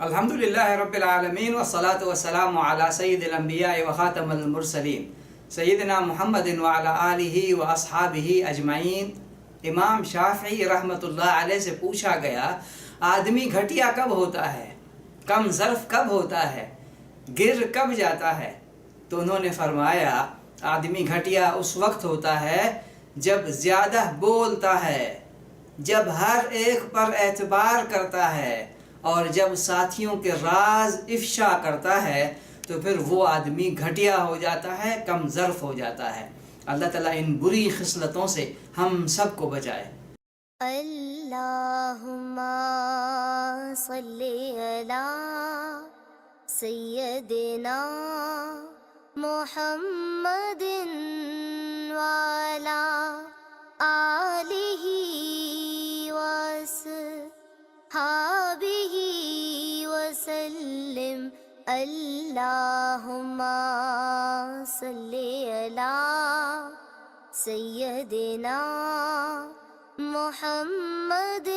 الحمد للہ رب العالمین والصلاة والسلام علی سید الانبیاء و خاتم المرسلین سیدنا محمد وعلی آلہ و اصحابہ اجمعین۔ امام شافعی رحمۃ اللہ علیہ سے پوچھا گیا آدمی گھٹیا کب ہوتا ہے، کم ظرف کب ہوتا ہے، گر کب جاتا ہے؟ تو انہوں نے فرمایا آدمی گھٹیا اس وقت ہوتا ہے جب زیادہ بولتا ہے، جب ہر ایک پر اعتبار کرتا ہے اور جب ساتھیوں کے راز افشا کرتا ہے تو پھر وہ آدمی گھٹیا ہو جاتا ہے، کم ظرف ہو جاتا ہے۔ اللہ تعالیٰ ان بری خصلتوں سے ہم سب کو بچائے۔ اللہم صلی علی سیدنا محمد وعلی آلہ وصحبہ وسلم۔ اللہم صلی علی سیدنا محمد